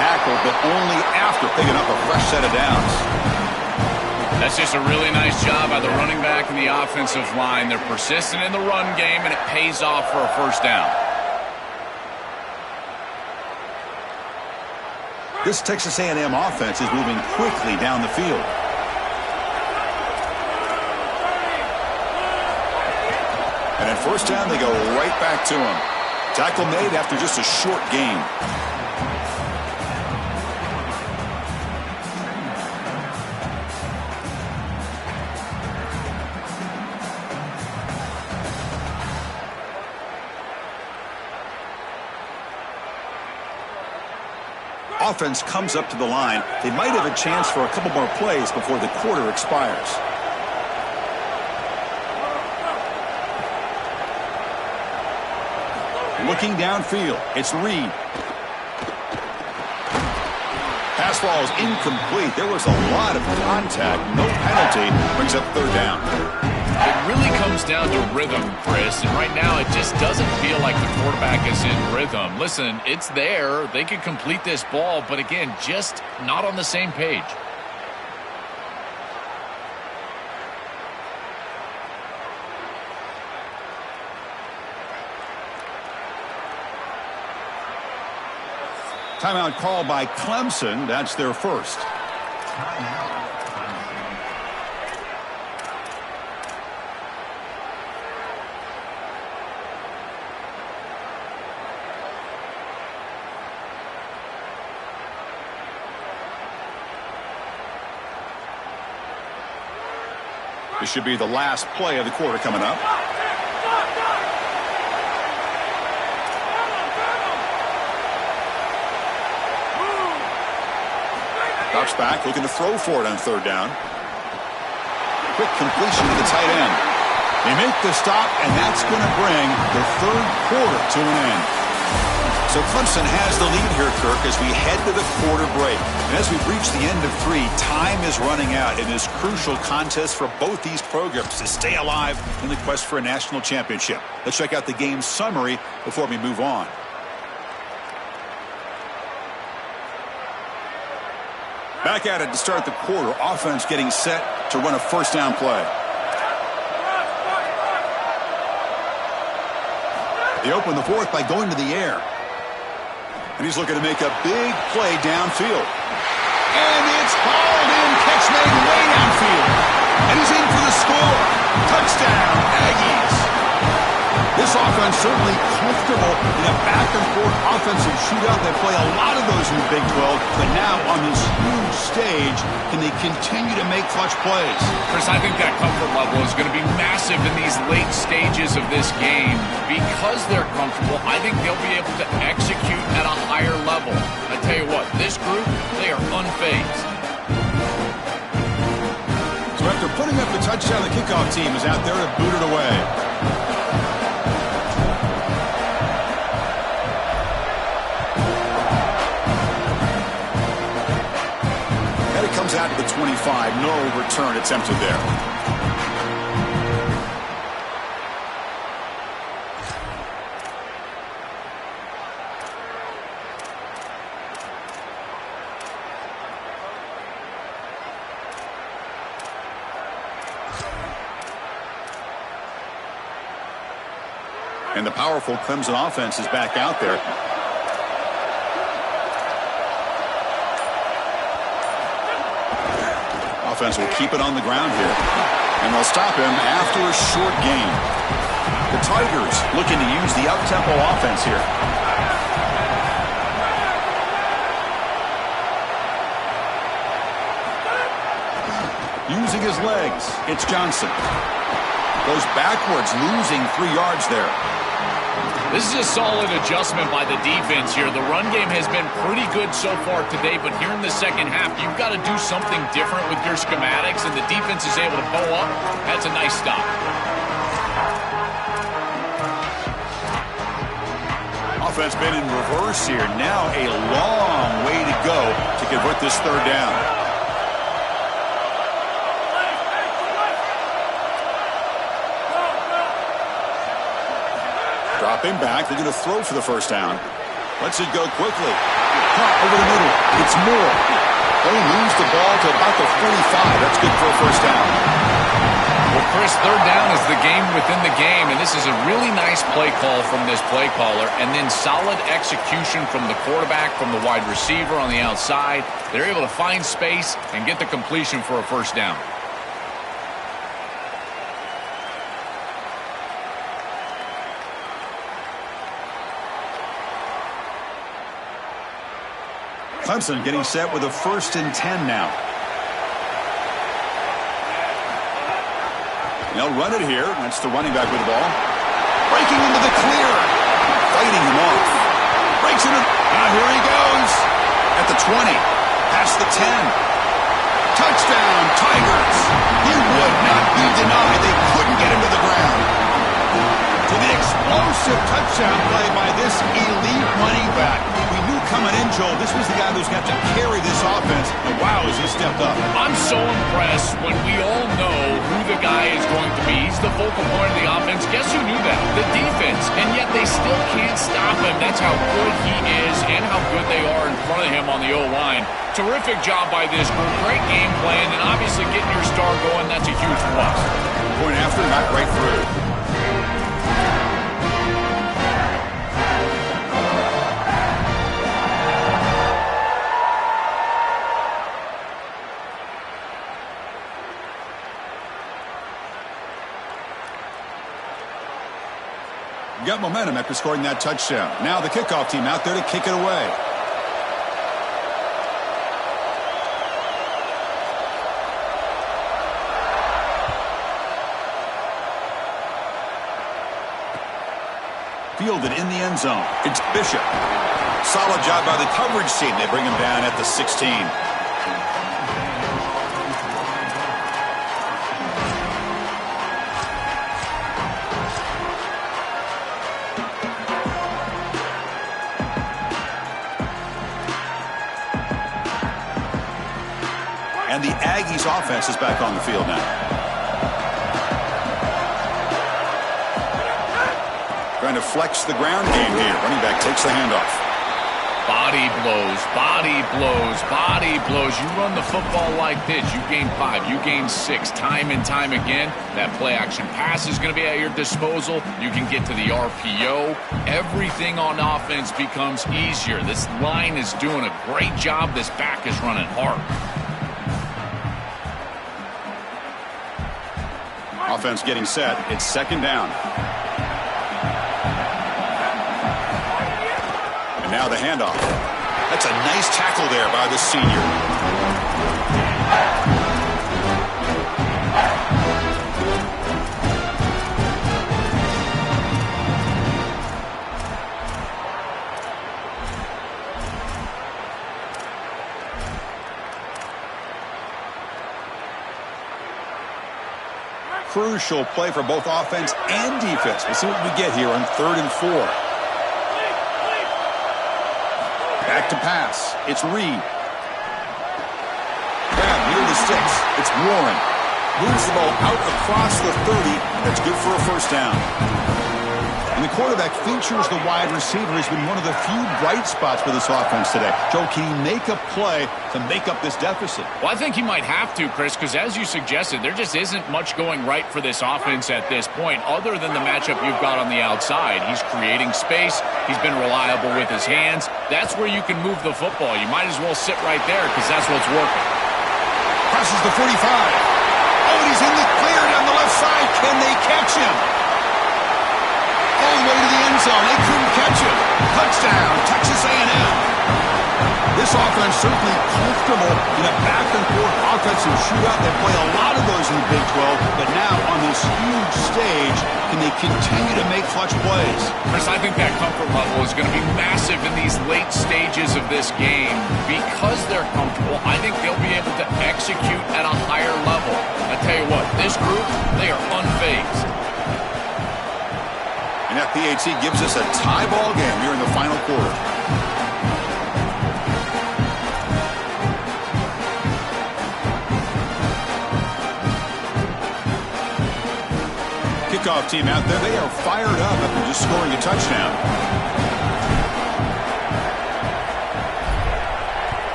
S1: Tackle, but only after picking up a fresh set of downs.
S3: That's just a really nice job by the running back and the offensive line. They're persistent in the run game, and it pays off for a first down.
S1: This Texas A&M offense is moving quickly down the field. And at first down, they go right back to him. Tackle made after just a short gain. Offense comes up to the line. They might have a chance for a couple more plays before the quarter expires. Looking downfield, it's Reed. Pass ball is incomplete. There was a lot of contact. No penalty. Brings up third down.
S3: It really comes down to rhythm, Chris, and right now it just doesn't feel like the quarterback is in rhythm. Listen, it's there. They can complete this ball, but again, just not on the same page.
S1: Timeout called by Clemson. That's their first. This should be the last play of the quarter coming up. Drops back, looking to throw for it on third down. Quick completion to the tight end. They make the stop, and that's going to bring the third quarter to an end. So Clemson has the lead here, Kirk, as we head to the quarter break. And as we reach the end of 3, time is running out in this crucial contest for both these programs to stay alive in the quest for a national championship. Let's check out the game summary before we move on. Back at it to start the quarter. Offense getting set to run a first down play. They open the fourth by going to the air. And he's looking to make a big play downfield. And it's hauled in. Catch made way downfield. And he's in for the score. Touchdown, Aggies. This offense certainly comfortable in a back-and-forth offensive shootout. They play a lot of those in the Big 12, but now on this huge stage, can they continue to make clutch plays?
S3: Chris, I think that comfort level is going to be massive in these late stages of this game. Because they're comfortable, I think they'll be able to execute at a higher level. I tell you what, this group, they are unfazed.
S1: So after putting up the touchdown, the kickoff team is out there to boot it away. 25. No return attempted there. And the powerful Clemson offense is back out there. Offense will keep it on the ground here. And they'll stop him after a short gain. The Tigers looking to use the up-tempo offense here. Using his legs, it's Johnson. Goes backwards, losing 3 yards there.
S3: This is a solid adjustment by the defense here. The run game has been pretty good so far today, but here in the second half, you've got to do something different with your schematics, and the defense is able to bow up. That's a nice stop.
S1: Offense been in reverse here. Now a long way to go to convert this third down. Dropping back, they're going to throw for the first down. Lets it go quickly. Caught over the middle. It's Moore. They lose the ball to about the 45. That's good for a first down.
S3: Well, Chris, third down is the game within the game, and this is a really nice play call from this play caller, and then solid execution from the quarterback, from the wide receiver on the outside. They're able to find space and get the completion for a first down.
S1: Clemson getting set with a 1st and 10 now. They'll run it here. That's the running back with the ball. Breaking into the clear. Fighting him off. Breaks into... Now here he goes. At the 20. Past the 10. Touchdown, Tigers. He would not be denied. They couldn't get him to the ground. To the explosive touchdown play by this elite running back. We knew coming in, Joel, this was the guy who's got to carry this offense. And wow, has he stepped up.
S3: I'm so impressed when we all know who the guy is going to be. He's the focal point of the offense. Guess who knew that? The defense. And yet they still can't stop him. That's how good he is and how good they are in front of him on the O-line. Terrific job by this group. Great game plan, and obviously getting your star going, that's a huge plus.
S1: Point after, not right through. Got momentum after scoring that touchdown. Now the kickoff team out there to kick it away. Fielded in the end zone. It's Bishop. Solid job by the coverage team. They bring him down at the 16. And the Aggies offense is back on the field now. Trying to flex the ground game here. Running back takes the handoff.
S3: Body blows, body blows, body blows. You run the football like this, you gain 5, you gain 6, time and time again. That play action pass is going to be at your disposal. You can get to the RPO. Everything on offense becomes easier. This line is doing a great job. This back is running hard.
S1: Offense getting set. It's second down. And now the handoff. That's a nice tackle there by the senior. Crucial play for both offense and defense. We'll see what we get here on 3rd and 4. Back to pass. It's Reed. Grab near the sticks. It's Warren. Moves the ball out across the 30. That's good for a first down. And the quarterback features the wide receiver. Has been one of the few bright spots for this offense today. Joe, can he make a play to make up this deficit?
S3: Well, I think he might have to, Chris, because as you suggested, there just isn't much going right for this offense at this point, other than the matchup you've got on the outside. He's creating space. He's been reliable with his hands. That's where you can move the football. You might as well sit right there because that's what's working.
S1: Crosses the 45. Oh, and he's in the clear down the left side. Can they catch him? All the way to the end zone. They couldn't catch him. Touchdown, Texas A&M. This offense certainly comfortable in a back-and-forth offensive shootout. They play a lot of those in the Big 12, but now on this huge stage, can they continue to make clutch plays?
S3: Chris, I think that comfort level is going to be massive in these late stages of this game. Because they're comfortable, I think they'll be able to execute at a higher level. I tell you what, this group, they are unfazed.
S1: And that PAT gives us a tie ball game here in the final quarter. Kickoff team out there. They are fired up after just scoring a touchdown.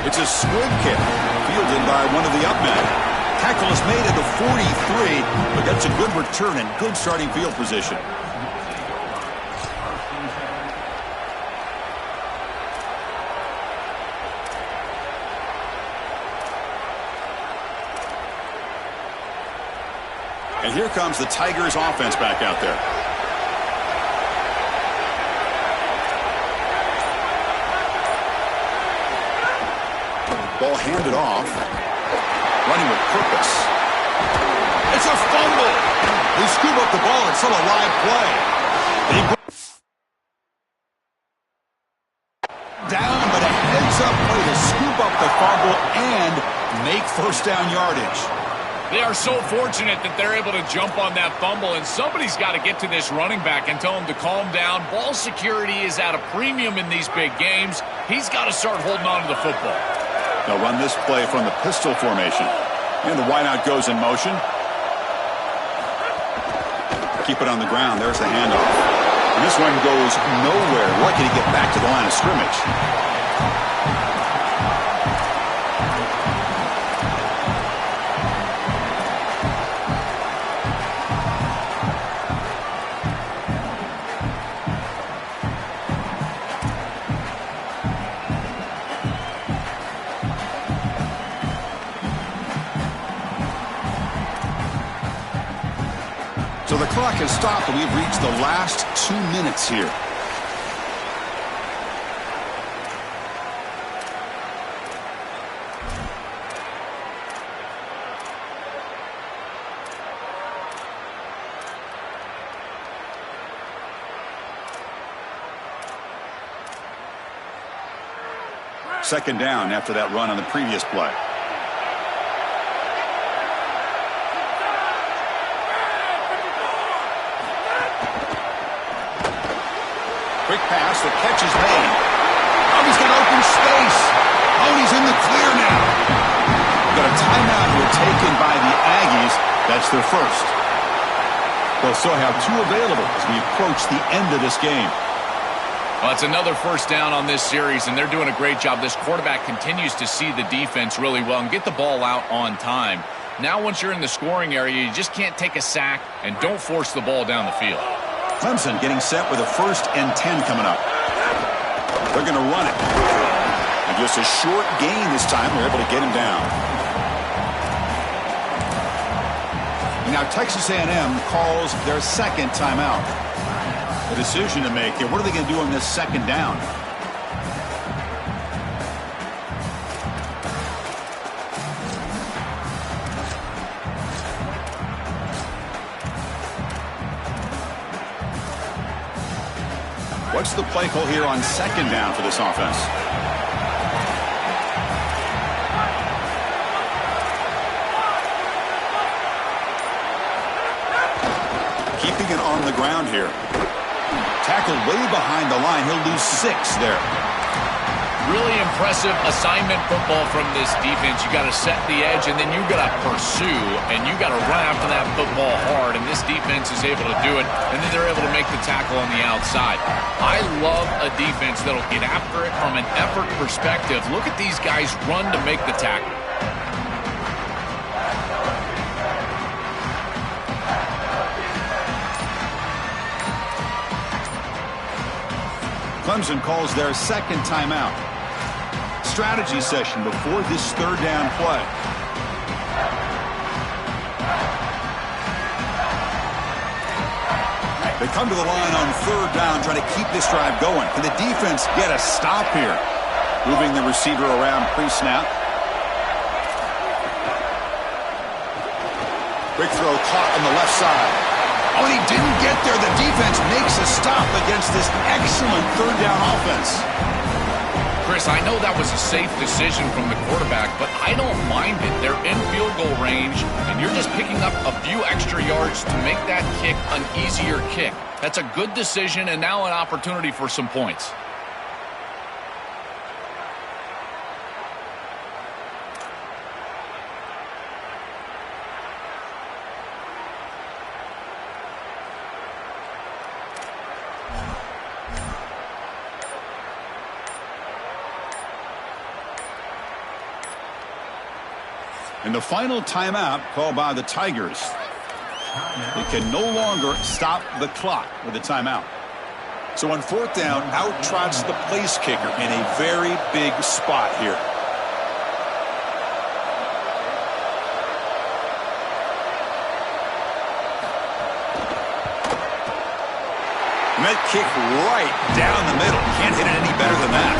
S1: It's a squib kick fielded by one of the up men. Tackle is made at the 43, but that's a good return and good starting field position. And here comes the Tigers offense back out there. Ball handed off. Running with purpose. It's a fumble. They scoop up the ball. It's still a live play. Down, but a heads-up play to scoop up the fumble and make first down yardage.
S3: They are so fortunate that they're able to jump on that fumble, and somebody's got to get to this running back and tell him to calm down. Ball security is at a premium in these big games. He's got to start holding on to the football.
S1: They'll run this play from the pistol formation. And the wideout goes in motion. Keep it on the ground. There's the handoff. And this one goes nowhere. Lucky to get back to the line of scrimmage. So the clock has stopped, and we've reached the last 2 minutes here. Second down after that run on the previous play. Quick pass, the catch is made. Oh, he's got open space. Oh, he's in the clear now. Got a timeout here taken by the Aggies. That's their first. They'll still have two available as we approach the end of this game.
S3: Well, it's another first down on this series, and they're doing a great job. This quarterback continues to see the defense really well and get the ball out on time. Now, once you're in the scoring area, you just can't take a sack and don't force the ball down the field.
S1: Clemson getting set with a 1st and 10 coming up. They're going to run it. And just a short gain this time. They're able to get him down. And now Texas A&M calls their second timeout. A decision to make here. What are they going to do on this second down? What's the play call here on second down for this offense? Keeping it on the ground here. Tackled way behind the line. He'll lose 6 there.
S3: Really impressive assignment football from this defense. You got to set the edge, and then you got to pursue, and you got to run after that football hard, and this defense is able to do it, and then they're able to make the tackle on the outside. I love a defense that'll get after it from an effort perspective. Look at these guys run to make the tackle.
S1: Clemson calls their second timeout. Strategy session before this third down play. They come to the line on third down, trying to keep this drive going. Can the defense get a stop here? Moving the receiver around pre-snap. Quick throw caught on the left side. Oh, and he didn't get there. The defense makes a stop against this excellent third down offense.
S3: Chris, I know that was a safe decision from the quarterback, but I don't mind it. They're in field goal range, and you're just picking up a few extra yards to make that kick an easier kick. That's a good decision, and now an opportunity for some points.
S1: And the final timeout called by the Tigers. They can no longer stop the clock with a timeout. So on fourth down, out trots the place kicker in a very big spot here. That kick right down the middle. Can't hit it any better than that.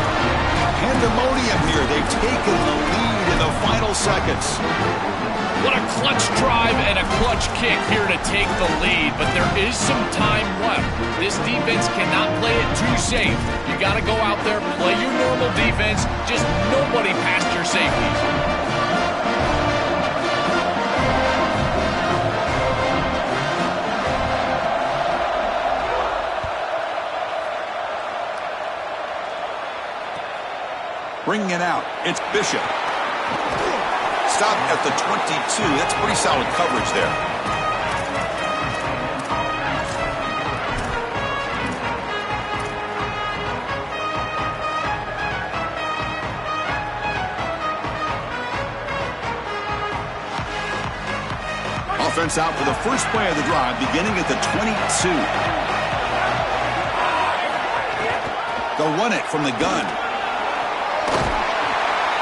S1: Pandemonium here. They've taken the lead in the final seconds.
S3: What a clutch drive and a clutch kick here to take the lead, but there is some time left. This defense cannot play it too safe. You got to go out there, play your normal defense, just nobody past your safeties.
S1: Bringing it out, it's Bishop. Stop at the 22. That's pretty solid coverage there. Offense out for the first play of the drive, beginning at the 22. They'll run it from the gun.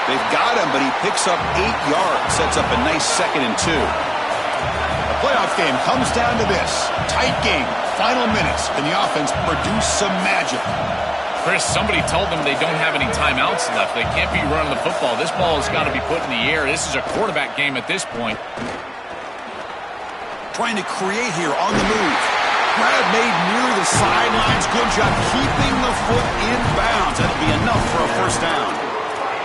S1: They've got him, but he picks up 8 yards, sets up a nice 2nd and 2. The playoff game comes down to this. Tight game, final minutes. Can the offense produce some magic?
S3: Chris, somebody told them they don't have any timeouts left. They can't be running the football. This ball has got to be put in the air. This is a quarterback game at this point.
S1: Trying to create here on the move. Grab made near the sidelines. Good job keeping the foot in bounds. That'll be enough for a first down.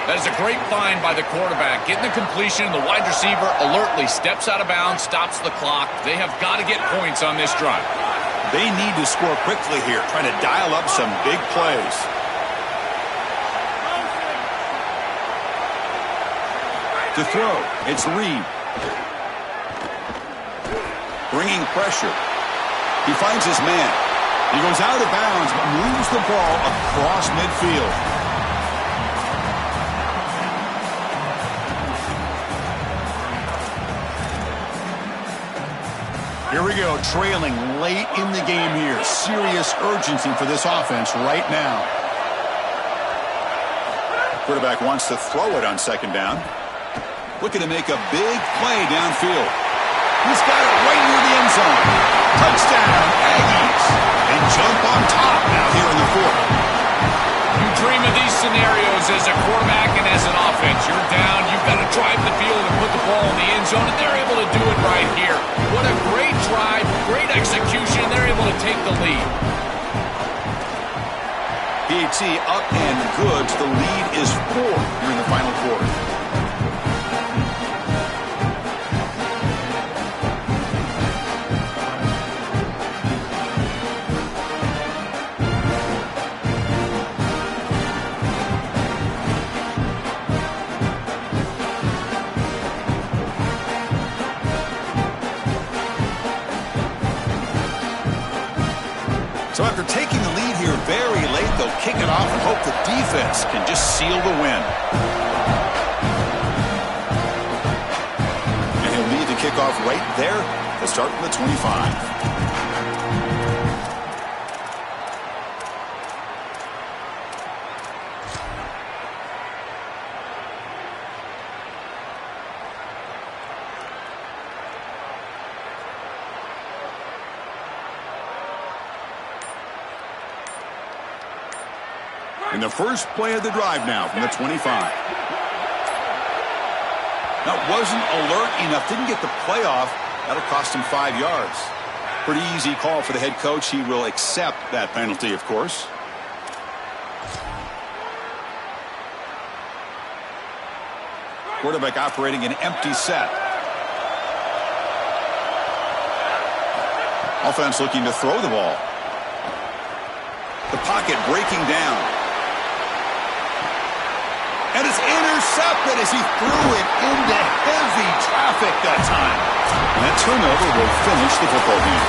S3: That is a great find by the quarterback. Getting the completion, the wide receiver alertly steps out of bounds, stops the clock. They have got to get points on this drive.
S1: They need to score quickly here, trying to dial up some big plays. To throw, it's Reed. Bringing pressure. He finds his man. He goes out of bounds, but moves the ball across midfield. Here we go, trailing late in the game here. Serious urgency for this offense right now. Quarterback wants to throw it on second down. Looking to make a big play downfield. He's got it right near the end zone. Touchdown, Aggies. And jump on top now here in the fourth.
S3: You dream of these scenarios as a quarterback and as an offense. You're down, you've got to drive the field and put the ball in the end zone, and they're able to do it right here. What a great drive, great execution. They're able to take the lead.
S1: PAT up and good. The lead is 4 here in the final quarter. So after taking the lead here very late, they'll kick it off and hope the defense can just seal the win. And he'll lead the kickoff right there. They'll start from the 25. And the first play of the drive now from the 25. Now, wasn't alert enough, didn't get the play off. That'll cost him 5 yards. Pretty easy call for the head coach. He will accept that penalty, of course. Quarterback operating an empty set. Offense looking to throw the ball. The pocket breaking down. And it's intercepted as he threw it into heavy traffic that time. And that turnover will finish the football game.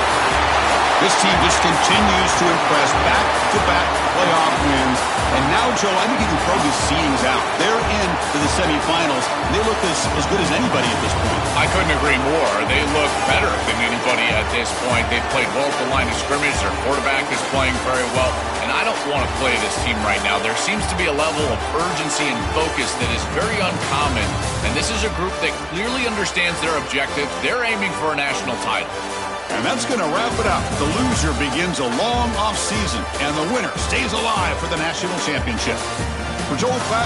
S1: This team just continues to impress, back-to-back playoff wins. And now, Joe, I think you can throw these seedings out. They're into the semifinals. And they look as good as anybody at this point.
S3: I couldn't agree more. They look better than anybody at this point. They've played well at the line of scrimmage. Their quarterback is playing very well. And I don't want to play this team right now. There seems to be a level of urgency and focus that is very uncommon. And this is a group that clearly understands their objective. They're aiming for a national title.
S1: And that's going to wrap it up. The loser begins a long off season, and the winner stays alive for the national championship. For Joel Klatt.